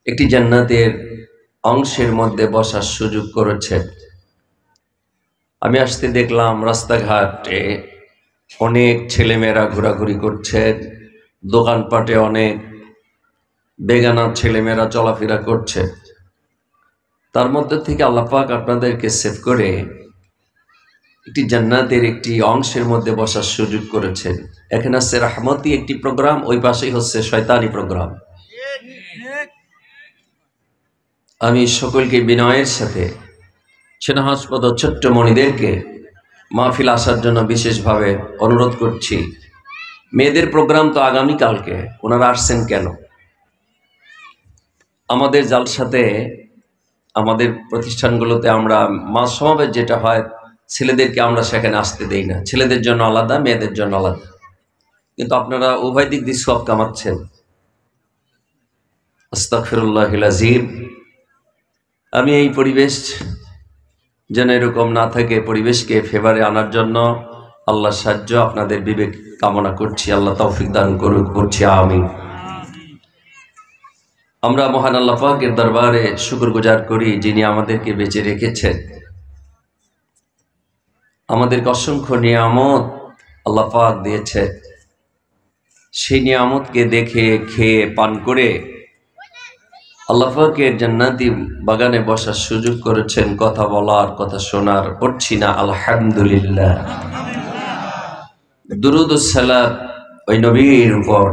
একটি জান্নাতের অংশের মধ্যে বসার সুযোগ করেছেন। আমি আসতে দেখলাম রাস্তাঘাটে অনেক ছেলেমেয়েরা ঘোরাঘুরি করছেন, দোকানপাটে অনেক বেগানা ছেলেমেয়েরা চলাফেরা করছে। তার মধ্যে থেকে আল্লাহ পাক আপনাদেরকে সেভ করে একটি জান্নাতের একটি অংশের মধ্যে বসার সুযোগ করেছেন। এখানে আছে রহমতি একটি প্রোগ্রাম, ওই পাশেই হচ্ছে শয়তানি প্রোগ্রাম। আমি সকলকে বিনয়ের সাথে স্নেহাস্পদ ছোট্ট মণিদেরকে মাহফিল আসার জন্য বিশেষভাবে অনুরোধ করছি। মেয়েদের প্রোগ্রাম তো আগামীকালকে, ওনারা আসছেন কেন? আমাদের জালসাতে, আমাদের প্রতিষ্ঠানগুলোতে আমরা মাস সমাবেশ যেটা হয়, ছেলেদেরকে আমরা সেখানে আসতে দেই না। ছেলেদের জন্য আলাদা, মেয়েদের জন্য আলাদা। কিন্তু আপনারা উভয় দিক দিয়ে সওয়াব কামাচ্ছেন। আস্তাগফিরুল্লাহিল আযীম। আমি এই পরিবেশ যেন এরকম না থাকে, পরিবেশকে ফেভারে আনার জন্য আল্লাহর সাহায্য আপনাদের বিবেক কামনা করছি। আল্লাহ তৌফিক দান করুক, করছি আমিন। আমরা মহান আল্লাহ পাকের দরবারে শুকরগুজার করি, যিনি আমাদেরকে বেঁচে রেখেছেন। আমাদেরকে অসংখ্য নিয়ামত আল্লাহ পাক দিয়েছে। সেই নিয়ামতকে দেখে, খেয়ে, পান করে আল্লাহ পাকের জান্নাতি বাগানে বসার সুযোগ করেছেন। কথা বলার, কথা শোনার, পড়ছি না আলহামদুলিল্লাহ। দুরুদ ও সালাত ওই নবীর উপর,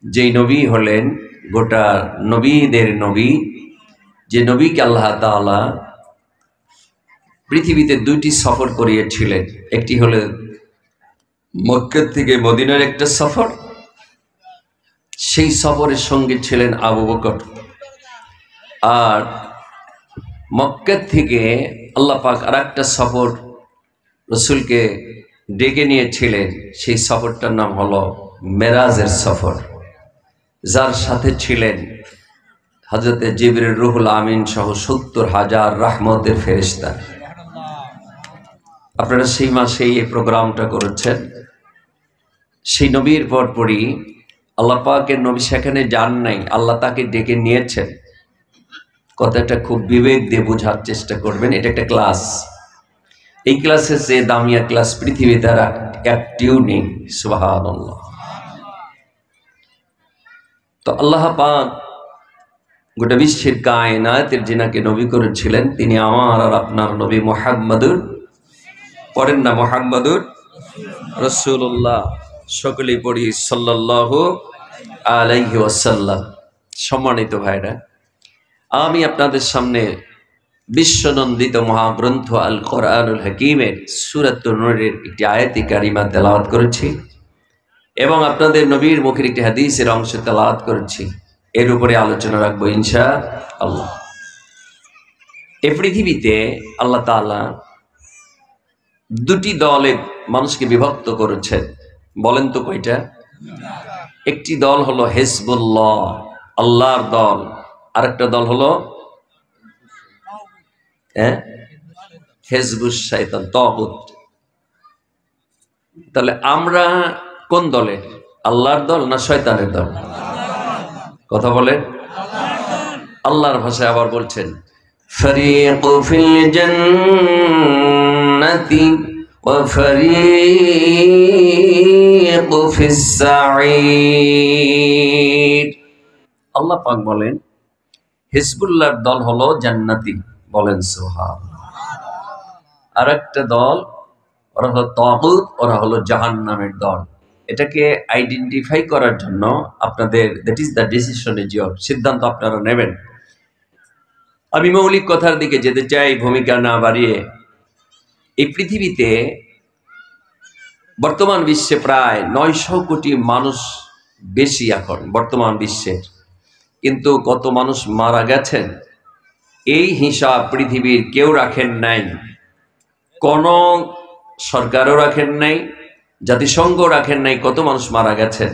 যেই নবী হলেন গোটা নবীদের নবী, যে নবীকে আল্লাহ তাআলা পৃথিবীতে দুইটি সফর করিয়েছিলেন। একটি হলো মক্কা থেকে মদিনার একটা সফর, সেই সফরের সঙ্গে ছিলেন আবু বকর। আর মক্কা থেকে আল্লাহ পাক আর একটা সফর রসুলকে ডেকে নিয়েছিলেন। সেই সফরটার নাম হলো মেরাজের সফর, যার সাথে ছিলেন হযরতে জিবরিল রুহুল আমিন সহ ৭০,০০০ রহমতের ফেরেশতা। আপনারা সেই মাসেই এই প্রোগ্রামটা করেছেন। সেই নবীর পরপরই আল্লাহ পাকের নবী সেখানে যান নাই, আল্লাহ তাকে ডেকে নিয়েছেন। কথাটা খুব বিবেক দিয়ে বোঝার চেষ্টা করবেন। এটা একটা ক্লাস। এই ক্লাসের যে দামিয়া ক্লাস পৃথিবীতে আর একটিও নেই। সুবহানাল্লাহ। তো আল্লাহ পাক গোটা বিশ্বের কায়নাতের যিনাকে নবী করেছিলেন, তিনি আমার আর আপনার নবী মুহাম্মদুর, পড়েন না মুহাম্মদুর রাসূলুল্লাহ, সকলেই পড়ি সাল্লাল্লাহু আলাইহি ওয়াসাল্লাম। সম্মানিত ভাইরা, আমি আপনাদের সামনে বিশ্বনন্দিত মহাগ্রন্থ আল কোরআনুল হাকিমের সূরাতুন নূরের একটি আয়াতে কারিমা তেলাওয়াত করেছি এবং আপনাদের নবীর মুখের একটি হাদিসের অংশ তেলাওয়াত করেছি। এর উপরে আলোচনা রাখবো ইনশাআল্লাহ। এই পৃথিবীতে আল্লাহ তাআলা দুটি দলে মানুষকে বিভক্ত করেছেন। বলেন তো কয়টা? একটি দল হলো হিজবুল্লাহ, আল্লাহর দল। আরেকটা দল হলো হিজবুশ শয়তান, তাগুত। তাহলে আমরা কোন দলে? আল্লাহর দল না শয়তানের দল? কথা বলেন। আল্লাহর ভাষায় আবার বলছেন, ফারিকু ফিল জান্নাতি ওয়া ফারিকু ফিস সাঈর। আল্লাহ পাক বলেন হিজবুল্লাহর দল হলো জান্নাতি, বলেন সুবহানাল্লাহ। আর একটা দল, ওরা হলো তাগুত, ওরা হলো জাহান্নামের দল। এটাকে আইডেন্টিফাই করার জন্য আপনাদের, that is the decision is your, সিদ্ধান্ত আপনারা নেবেন। আমি মৌলিক কথার দিকে যেতে চাই ভূমিকা না বাড়িয়ে। এই পৃথিবীতে বর্তমান বিশ্বে প্রায় ৯০০ কোটি মানুষ বেশি এখন বর্তমান বিশ্বের, কিন্তু কত মানুষ মারা গেছেন এই হিসাব পৃথিবীর কেউ রাখেন নাই, কোন সরকারও রাখেন নাই, জাতিসংঘ রাখেন নাই। কত মানুষ মারা গেছেন,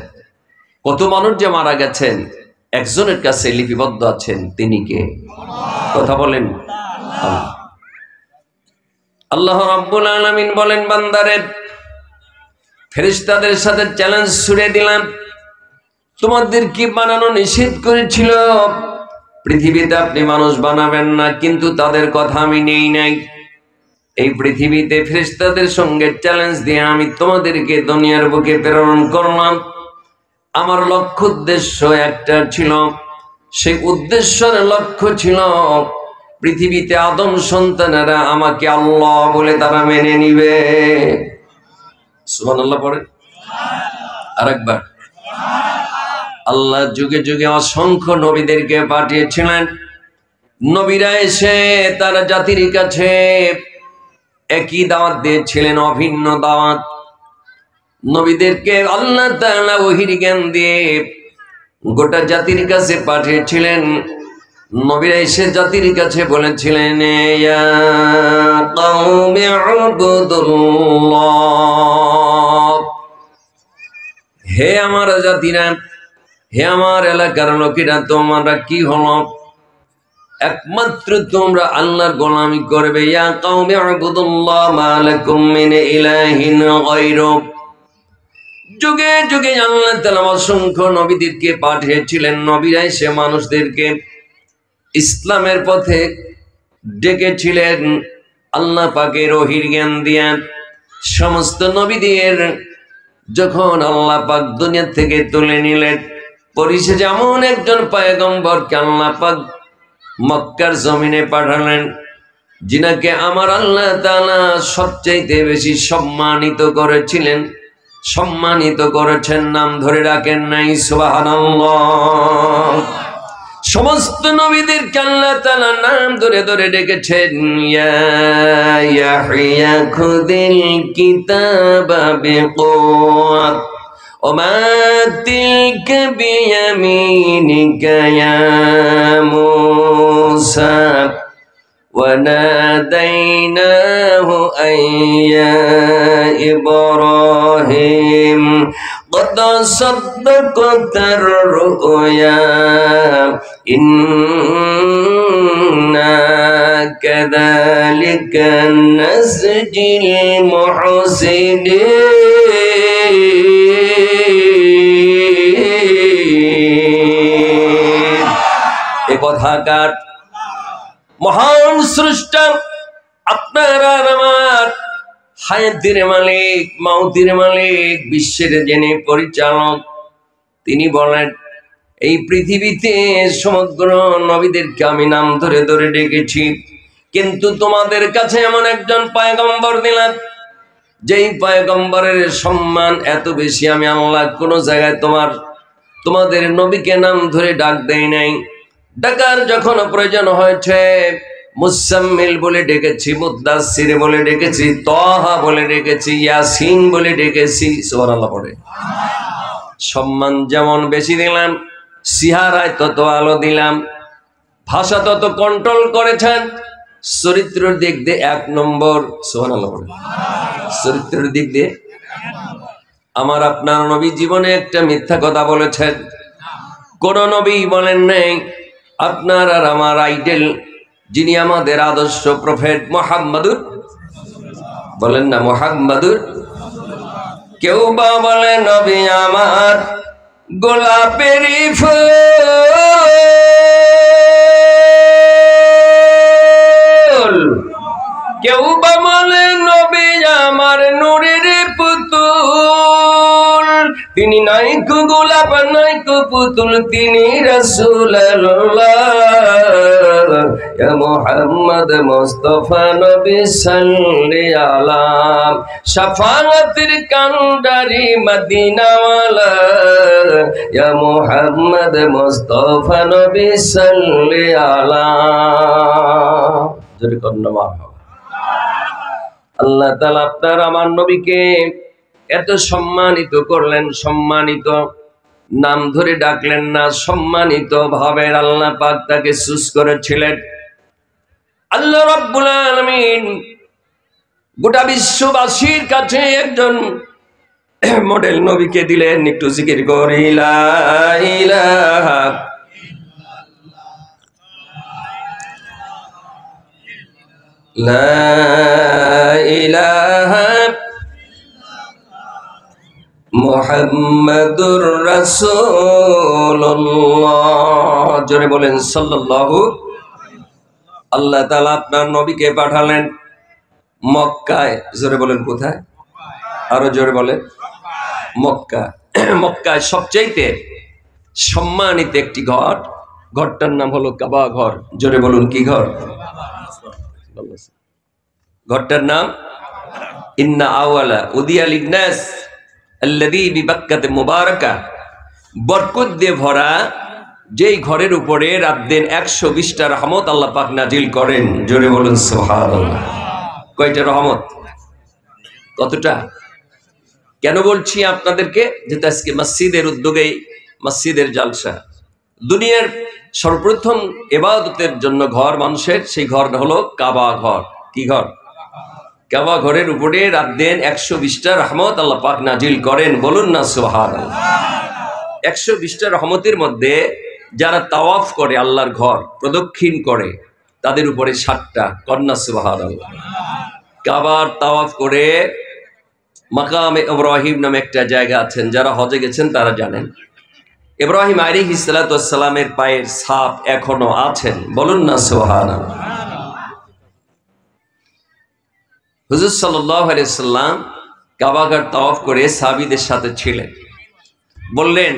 কত মানুষ যে মারা গেছেন একজনের কাছে লিপিবদ্ধ আছেন, তিনি কে? কথা বলেন। আল্লাহ রাব্বুল আলামিন বলেন, বান্দারে ফেরেশতাদের সাথে চ্যালেঞ্জ ছুড়ে দিলাম, তোমাদের কি বানানো নিষেধ করেছিল? পৃথিবীতে আপনি মানুষ বানাবেন না, কিন্তু তাদের কথা আমি নেই নাই। এই পৃথিবীতে ফেরেশতাদের সঙ্গে চ্যালেঞ্জ দিয়ে আমি তোমাদেরকে দুনিয়ার বুকে প্রেরণ করলাম। আমার লক্ষ্য উদ্দেশ্য একটা ছিল। সেই উদ্দেশ্যের লক্ষ্য ছিল পৃথিবীতে আদম সন্তানেরা আমাকে আল্লাহ বলে তারা মেনে নিবে। সুবহানাল্লাহ পড়ে আরেকবার। আল্লাহ যুগে যুগে অসংখ্য নবীদেরকে পাঠিয়েছিলেন। নবীরা এসে তারা জাতির কাছে একই দাওয়াত দিয়েছিলেন, অভিন্ন দাওয়াত। নবীদেরকে আল্লাহ তাআলা ওহীর জ্ঞান দিয়ে গোটা জাতির কাছে পাঠিয়েছিলেন। নবীরা এসে জাতির কাছে বলেছিলেন, ইয়া কওমি উবুদুল্লাহ, হে আমার জাতিরা, হে আমার এলাকার লোকেরা, তোমরা কি হলো? একমাত্র তোমরা আল্লাহর গোলামি করবে। ইয়া কওমি উবুদুল্লাহ মা লাকুম মিন ইলাহিন গায়রু। যুগে যুগে আল্লাহ তাআলা অসংখ্য নবীদেরকে পাঠিয়েছিলেন। নবীরা এসে মানুষদেরকে ইসলামের পথে ডেকেছিলেন আল্লাহ পাকের ওহীর জ্ঞান দিয়ে। সমস্ত নবীদের যখন আল্লাহ পাক দুনিয়া থেকে তুলে নিলেন, পরিশেষে এমন একজন পয়গম্বরকে আল্লাহ পাক মক্কার জমিনে পাঠালেন, যিনাকে আমার আল্লাহ তাআলা সবচাইতে বেশি সম্মানিত করেছিলেন, সম্মানিত করেছেন, নাম ধরে ডাকেন নাই। সুবহানাল্লাহ। সমস্ত নবীদেরকে আল্লাহ তাআলা নাম ধরে ধরে ডেকেছেন। ইয়া ইয়াহইয়া খুযিল কিতাবা বিকুওয়া ওমা তিলকা বিয়ামিনিকা ইয়া মূসা وناديناه أن يا إبراهيم قد صدقت الرؤيا إنا كذلك نجزي المحسنين। এ কথাকার মহান স্রষ্টা আপনার আর আমার হায়াতের মালিক, মাউতের মালিক, বিশ্বের যিনি পরিচালক, তিনি বলেন, এই পৃথিবীতে সমগ্র নবীদেরকে আমি নাম ধরে ধরে ডেকেছি, কিন্তু তোমাদের কাছে এমন একজন পয়গম্বর দিলাম, যেই পয়গম্বরের সম্মান এত বেশি আমি আল্লাহ কোন জায়গায় তোমাদের নবীকে নাম ধরে ডাক দেই নাই। ডাকার যখন প্রয়োজন হয়েছে মুসাম্মিল বলে ডেকেছি, মুদ্দাসসির বলে ডেকেছি, তাহা বলে ডেকেছি, ইয়াসিন বলে ডেকেছি। সুবহানাল্লাহ পড়ে। সম্মান যেমন বেশি দিলাম, সিহারায় তত আলো দিলাম, ভাষা তত কন্ট্রোল করেছেন, চরিত্রের দিক দিয়ে 1 নম্বর। সুবহানাল্লাহ পড়ে। চরিত্রের দিক দিয়ে আমার আপনার নবী জীবনে একটা মিথ্যা কথা বলেছেন? কোন নবী বলেন নাই। আপনার আর আমার আইডেল, যিনি আমাদের আদর্শ প্রফেট মুহাম্মাদুর, বলেন না মুহাম্মাদুর। কেউ বা বলে নবী আমার গোলাপের ফুল, কেউ বা বলে নবী আমার নূরের পুতুল। তিনি নাইকো গোলাপ নাইকো পুতুল, তিনি রাসূলুল্লাহ। ইয়া মুহাম্মদ মুস্তাফা নবী সাল্লি আলা শাফাআতের কান্ডারি মদিনাওয়ালা। ইয়া মুহাম্মদ মুস্তাফা নবী সাল্লি আলা। জোরে কন্না মারহাবা। আল্লাহ তাআলা আপনার আমার নবীকে এত সম্মানিত করলেন, সম্মানিত নাম ধরে ডাকলেন না, সম্মানিত ভাবে আল্লাহ পাক তাকে চুজ করেছিলেন। আল্লাহ রাব্বুল আলামিন গোটা বিশ্ববাসীর কাছে একজন মডেল নবীকে দিলেন। একটু জিকির করি লা ইলাহা লা ইলাহা মুহাম্মাদুর রাসূলুল্লাহ। জোরে বলেন সাল্লাল্লাহু। আল্লাহ তাআলা আপনার নবীকে পাঠালেন মক্কায়। জোরে বলেন কোথায়? আরো জোরে বলেন মক্কা। মক্কায় সবচাইতে সম্মানিত একটি ঘর, ঘরটার নাম হলো কাবা ঘর। জোরে বলুন কি ঘর? ঘরটার নাম ইন্না আওয়ালা উদিয়া লিন্নাস আল্লাযী বিবাক্কাতে মুবারাকা। বরকত দিয়ে ভরা যেই ঘরের উপরে রাত দিন 120টা রহমত আল্লাহ পাক নাজিল করেন। জোরে বলুন সুবহানাল্লাহ। কয়টা রহমত? কতটা? কেন বলছি আপনাদেরকে? যেটা আজকে মসজিদের উদ্যোগে, মসজিদের জালসা, দুনিয়ার সর্বপ্রথম ইবাদতের জন্য ঘর মানুষের, সেই ঘর হলো কাবা ঘর। কি ঘর? কাবা ঘরের উপরে রাত দিন 120টা রহমত আল্লাহ পাক নাজিল করেন। বলুন না সুবহানাল্লাহ। 120টা রহমতের মধ্যে যারা তাওয়াফ করে, আল্লাহর ঘর প্রদক্ষিণ করে, তাদের উপরে 7টা। কন্যা সুবহানাল্লাহ। কাবার তাওয়াফ করে মাকামে ইব্রাহিম নামে একটা জায়গা আছেন, যারা হজে গেছেন তারা জানেন। ইব্রাহিম আলাইহিস সালাতু ওয়াস সালামের পায়ের ছাপ এখনো আছেন। বলুন না সুবহানাল্লাহ। হুজুর সাল্লাল্লাহু আলাইহি সাল্লাম কাবা ঘর তাওয়াফ করে সাহাবীদের সাথে ছিলেন। বললেন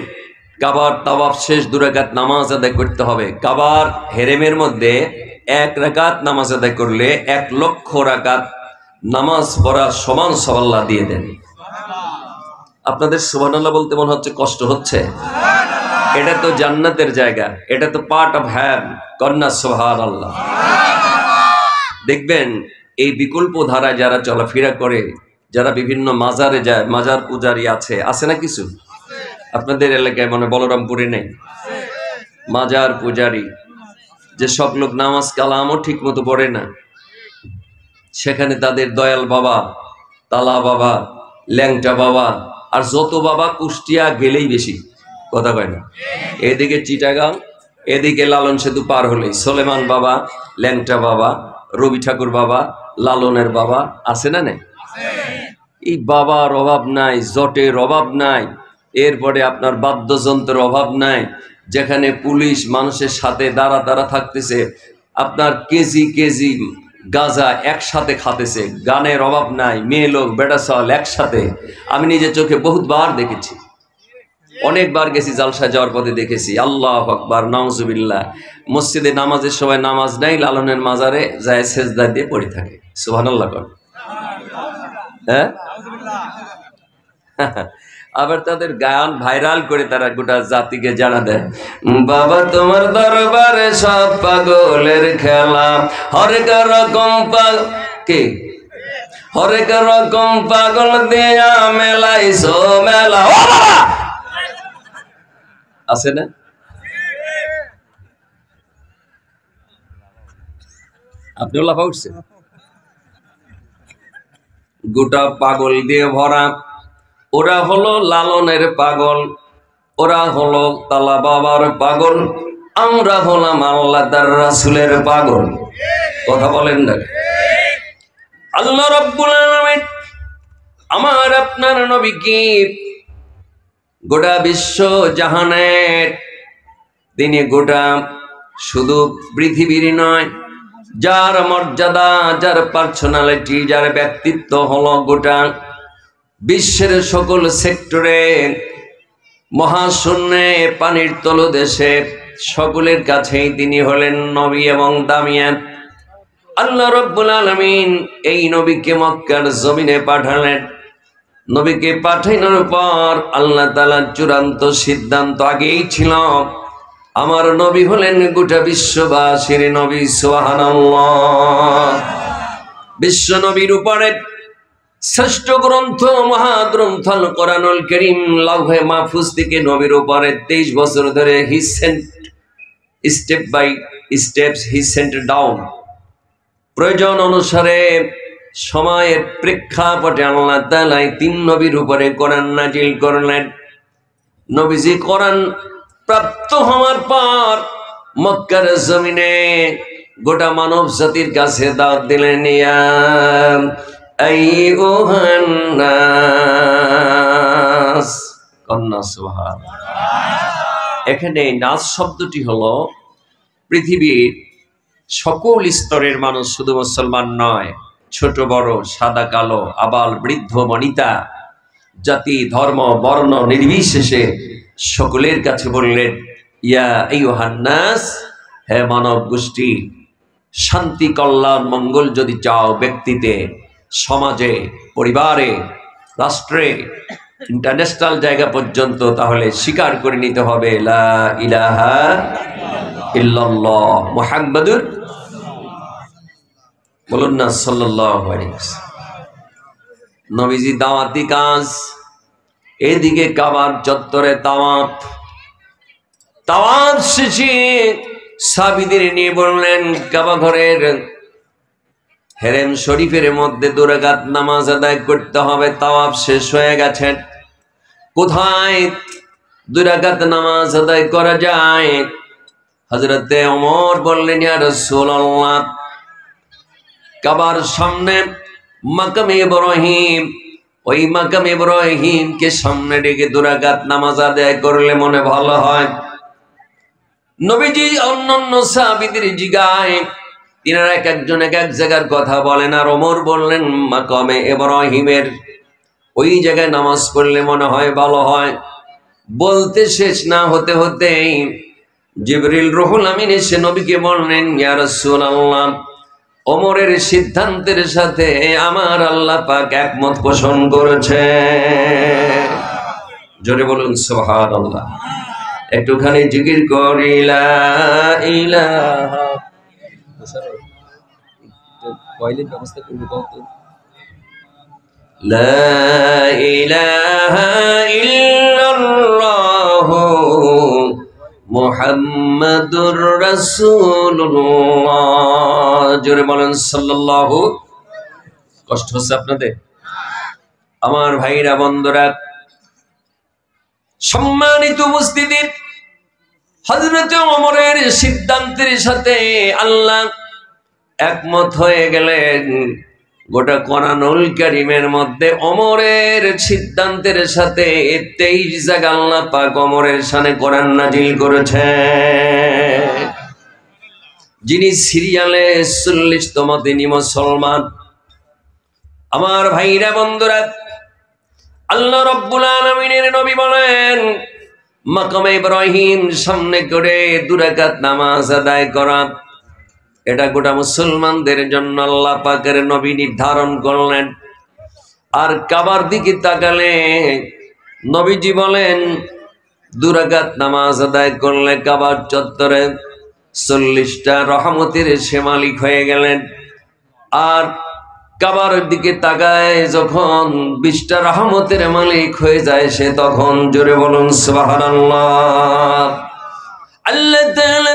কাবার তাওয়াফ শেষ 2 রাকাত নামাজ আদায় করতে হবে। কাবার হেরেমের মধ্যে 1 রাকাত নামাজ আদায় করলে 1 লক্ষ রাকাত নামাজ পড়ার সমান সওয়াব আল্লাহ দিয়ে দেন। আপনাদের সুবহানাল্লাহ বলতে মনে হচ্ছে কষ্ট হচ্ছে? এটা তো জান্নাতের জায়গা, এটা তো পার্ট অফ হ্যাভেন। কন্যা সুবহানাল্লাহ। দেখবেন এই বিকল্প ধারায় যারা চলাফেরা করে, যারা বিভিন্ন মাজারে যায়, মাজার পূজারি আছে না কিছু? আপনাদের এলাকায় মনে বলরামপুরে নেই মাজার পূজারি? যে সব লোক নামাজ কালামও ঠিক মতো পড়ে না, সেখানে তাদের দয়াল বাবা, তালা বাবা, ল্যাংটা বাবা, আর যত বাবা কুষ্টিয়া গেলেই বেশি। কথা কয় না? এদিকে চিটাগাং, এদিকে লালন সেতু পার হলেই সোলেমান বাবা, ল্যাংটা বাবা, রবি ঠাকুর বাবা, লালনের বাবা আছে না নেই? এই বাবার অভাব নাই, জটের অভাব নাই, এরপরে আপনার বাদ্যযন্ত্রের অভাব নাই। যেখানে পুলিশ মানুষের সাথে দাঁড়া থাকতেছে, আপনার কেজি কেজি গাঁজা একসাথে খাতেছে, গানের অভাব নাই, মেয়ে লোক বেটা চল একসাথে। আমি নিজে চোখে বহুতবার দেখেছি, অনেকবার গেছি, জালসা যাওয়ার পথে দেখেছি। আল্লাহু আকবার, নাউজুবিল্লাহ। মসজিদে নামাজের সময় নামাজ নাই, লালনের মাজারে যায় সেজদা দিয়ে পড়ে থাকে। সুবহানাল্লাহ কর। হ্যাঁ, আবার তাদের গান ভাইরাল করে তারা গোটা জাতিকে জানা দেয়, বাবা তোমার দরবারে সব পাগলের খেলা, হরেক রকম কে হরেক রকম পাগল দিয়া মেলাইছো মেলা। ও বাবা আছে না? আপনিও লাফা উঠছে? গোটা পাগল দিয়ে ভরা। ওরা হলো লালনের পাগল, ওরা হলো তালা বাবার পাগল, আমরা হলাম আল্লাহ তার রাসূলের পাগল। কথা বলেন না? আল্লাহ রাব্বুল আলামিন আমার আপনার নবীকে গোটা বিশ্ব জাহানের, তিনি গোটা শুধু পৃথিবীর নয়, যার মর্যাদা, যার পার্সোনালিটি, যার ব্যক্তিত্ব হলো গোটা বিশ্বের সকল সেক্টরে, মহাশূন্যে, পানির তলদেশে, সকলের কাছেই তিনি হলেন নবী এবং দামিয়াত। আল্লাহ রাব্বুল আলামিন এই নবীকে মক্কার জমিনে পাঠালেন। নবীকে পাঠানোর পর আল্লাহ তাআলা চূড়ান্ত সিদ্ধান্ত আগেই ছিল, আমার নবী হলেন গোটা বিশ্ববাসীর নবী। সুবহানাল্লাহ। বিশ্ব নবীর উপরে শ্রেষ্ঠ গ্রন্থ, মহাগ্রন্থ আল কোরআনুল কারীম, লাউহে মাহফুজ থেকে নবীর উপরে 23 বছর ধরে he sent step by steps, he sent down. প্রয়োজন অনুসারে সময়ের প্রেক্ষাপটে আল্লাহ তাআলা 3 নবীর উপরে কোরআন নাজিল করলেন। নবীজি কোরআন প্রাপ্ত হওয়ার পর মক্কার জমিনে গোটা মানব জাতির কাছে দাওয়াত দিলেন, ইয়া আইয়ুহান নাস। কন্না সুবহানাল্লাহ। এখানে নাস শব্দটি হলো পৃথিবীর সকল স্তরের মানুষ, শুধু মুসলমান নয়, ছোট বড়, সাদা কালো, আবাল বৃদ্ধ বনিতা, জাতি ধর্ম বর্ণ নির্বিশেষে সকলের কাছে বললেন, ইয়া আইয়ুহান নাস, হে মানব গোষ্ঠী, শান্তি কল্যাণ মঙ্গল যদি চাও ব্যক্তিতে, সমাজে, পরিবারে, রাষ্ট্রে, ইন্টারন্যাশনাল জায়গা পর্যন্ত, তাহলে স্বীকার করে নিতে হবে লা ইলাহা ইল্লাল্লাহ মুহাম্মাদুর, বলুন না সাল্লাল্লাহু আলাইহি ওয়াসাল্লাম। নবীজি দাওয়াতি কাজ, এদিকে কাবার চত্বরে তাওয়াফ শেষে সাহাবীদের নিয়ে বললেন, কাবা ঘরের হেরেম শরীফের মধ্যে 2 রাকাত নামাজ আদায় করতে হবে। তাওয়াফ শেষ হয়ে গেছে, কোথায় 2 রাকাত নামাজ আদায় করা যায়? হযরতে ওমর বললেন, ইয়া রাসূলুল্লাহ, কাবার সামনে মাকামে ইব্রাহিম, ওই মাকামে ইব্রাহিমকে সামনে রেখে 2 রাকাত নামাজ আদায় করলে মনে ভালো হয়। নবীজি অন্যান্য সাহাবীদের জিগায়, তিনারা এক একজন এক এক জায়গার কথা বলেন, আর ওমর বললেন মাকামে ইব্রাহিমের ওই জায়গায় নামাজ পড়লে মনে হয় ভালো হয়। বলতে শেষ না হতে হতেই জিবরিল রুহুল আমিন এসে নবীকে বললেন, ইয়া রাসূলুল্লাহ, ওমরের সিদ্ধান্তের সাথে আমার আল্লাহ পাক একমত পোষণ করেছে। জোরে বলুন সুবহানাল্লাহ। একটুখানি জিকির করি লা ইলাহা, কয়লের ব্যবস্থা করব কত? লা ইলাহা ইল্লাল্লাহু মুহাম্মাদুর রাসূলুল্লাহ। জোরে বলেন সাল্লাল্লাহু। কষ্ট হচ্ছে আপনাদের? আমার ভাইরা বন্ধুরা, সম্মানিত উপস্থিতি, হযরত ওমরের সিদ্ধান্তের সাথে আল্লাহ একমত হয়ে গেলেন। গোটা কোরআনুল কারীমের মধ্যে ওমরের সিদ্ধান্তের সাথে 23 জায়গা আল্লাহ পাক ওমরের শানে কোরআন নাজিল করেছে। যিনি সিরিয়ালে 40তম তিনি মুসলমান। আমার ভাইরা বন্ধুরা, আল্লাহ রাব্বুল আলামিনের নবী বলেন, মাকামে ইব্রাহিম সামনে করে 2 রাকাত নামাজ আদায় করা, এটা গোটা মুসলমানদের জন্য আল্লাহ পাকের নবী নির্ধারণ করলেন। আর কাবার দিকে তাকালে নবীজি বলেন, 2 রাকাত নামাজ আদায় করলে কাবার চত্বরে 40টা রহমতের সে মালিক হয়ে গেলেন। আর কাবার দিকে তাকায় যখন 20টা রহমতের মালিক হয়ে যায় সে, তখন জোরে বলুন সুবহানাল্লাহ। আল্লাহ তাআলা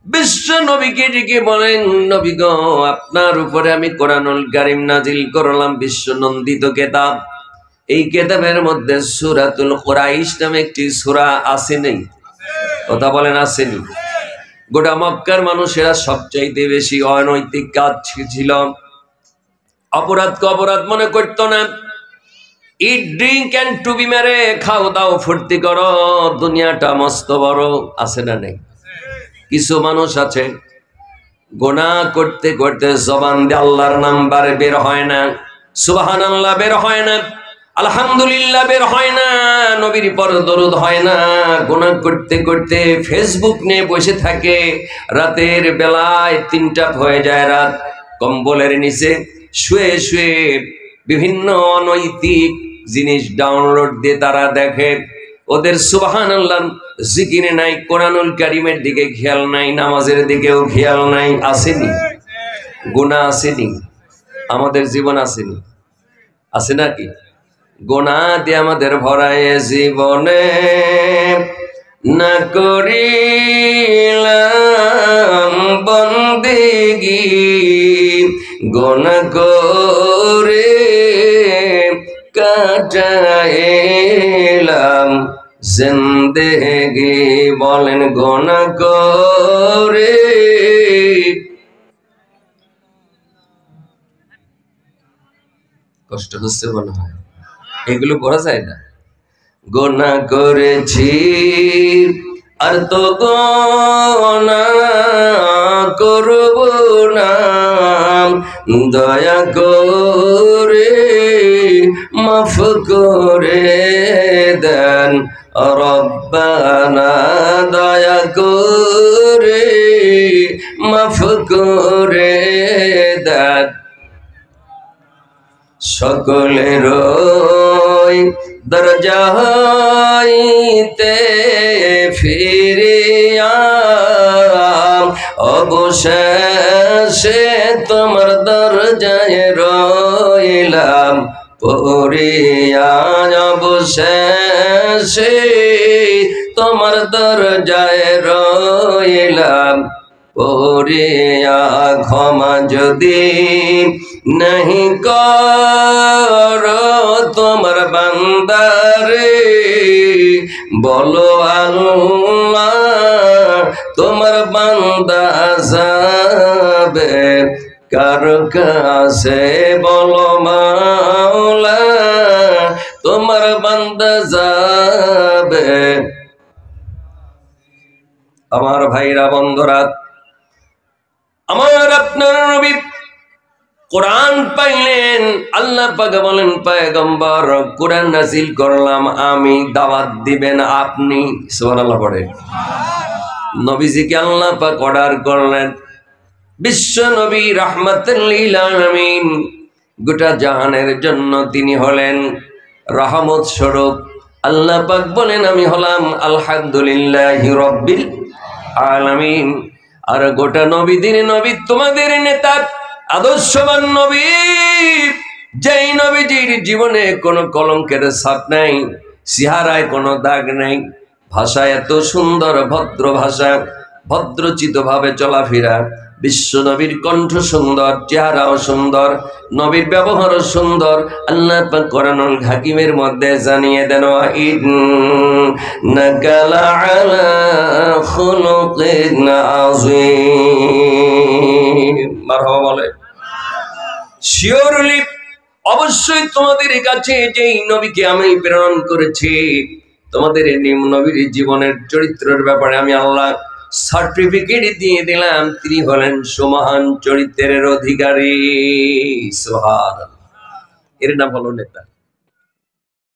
বিশ্ব নবীকে ডেকে বলেন, নবী গো, আপনার উপরে আমি কোরআনুল কারীম নাজিল করলাম, বিশ্ব নন্দিত কিতাব। এই কিতাবের মধ্যে সূরাতুল কুরাইশ নামে একটি সূরা আছে নেই? কথা বলেন, আসেনি? গোটা মক্কার মানুষেরা সবচাইতে বেশি অনৈতিক কাজ ছিল, অপরাধকে অপরাধ মনে করতো না। ইট ড্রিঙ্ক এন্ড টু বি মেরে, খাও দাও ফুর্তি করো, দুনিয়াটা মস্ত বড়, আছে না নেই? কিছু মানুষ আছে গুনাহ করতে করতে জবান দিয়ে আল্লাহর নাম বের হয় না, সুবহানাল্লাহ বের হয় না, আলহামদুলিল্লাহ বের হয় না, নবীর পর দরুদ হয় না। গুনাহ করতে করতে ফেসবুক নিয়ে বসে থাকে, রাতের বেলায় 3টা হয়ে যায় রাত, কম্বলের নিচে শুয়ে শুয়ে বিভিন্ন অনৈতিক জিনিস ডাউনলোড দিয়ে তারা দেখে। ওদের সুবহানাল্লাহ জিকিরে নাই, কোরআনুল কারীমের দিকে খেয়াল নাই, নামাজের দিকেও খেয়াল নাই। আসেনি? গুনাহ আসেনি? আমাদের জীবন আসেনি? আছে নাকি? গুনাহ দিয়ে আমাদের ভরায় জীবনে, না করিলাম বন্দেগি, গুনাহ করে কাটাইলাম জিন্দেগি। বলেন গুনাহ করে কষ্ট হচ্ছে মনে হয়, এগুলো পড়া যায় না। গোনা করেছি আর তো গোনা করব না, দয়া করে মাফ করে দেন রব্বানা, দয়া করে মাফ করে দেন। সকলের দরজা হইতে ফিরিয়া অবশেষে তোমার দরজায় রইলাম পড়িয়া, অবশেষে তোমার দরজায় রইলাম পড়িয়া। ক্ষমা যদি नहीं करो তোমার বান্দারে, বলো আল্লাহ তোমার বান্দা যাবে কার কাছে, বলো মাওলা তোমার বান্দা যাবে। আমার ভাইরা বন্ধুরা, আমার আপনার নবী কোরআন পাইলেন, আল্লাহ পাক বলেন পয়গম্বর কোরআন নাযিল করলাম আমি, দাওয়াত দিবেন আপনি। সুবহানাল্লাহ পড়ে। নবীজিকে আল্লাহ পাক অর্ডার করলেন, বিশ্ব নবী রাহমাতুল লিল আলামিন, গোটা জাহানের জন্য তিনি হলেন রহমত স্বরূপ। আল্লাহ পাক বলেন আমি হলাম আলহামদুলিল্লাহি রাব্বিল আলামিন। আর গোটা নবীদের নবী, তোমাদের নেতা, আদর্শবান নবী, যেই নবীজির জীবনে কোনো কলঙ্কের ছাপ নাই, চেহারায় কোনো দাগ নাই, ভাষা এত সুন্দর, ভদ্র ভাষা, ভদ্রচিত ভাবে চলাফেরা, বিশ্ব নবীর কণ্ঠ সুন্দর, চেহারাও সুন্দর, নবীর ব্যবহারও সুন্দর। আল্লাহ পাক কোরআনুল হাকিমের মধ্যে জানিয়ে দেন ইন্নাকা লাআলা খুলুকিন আযীম। মারহাবা বলে। শিওরলি অবশ্যই তোমাদের কাছে যেই নবীকে আমি প্রেরণ করেছি, তোমাদের নবীর জীবনের চরিত্রের ব্যাপারে আমি আল্লাহ সার্টিফিকেট দিয়ে দিলাম, তিনি হলেন সুমহান চরিত্রের অধিকারী। সুবহানাল্লাহ। এর নাম হলো নেতা।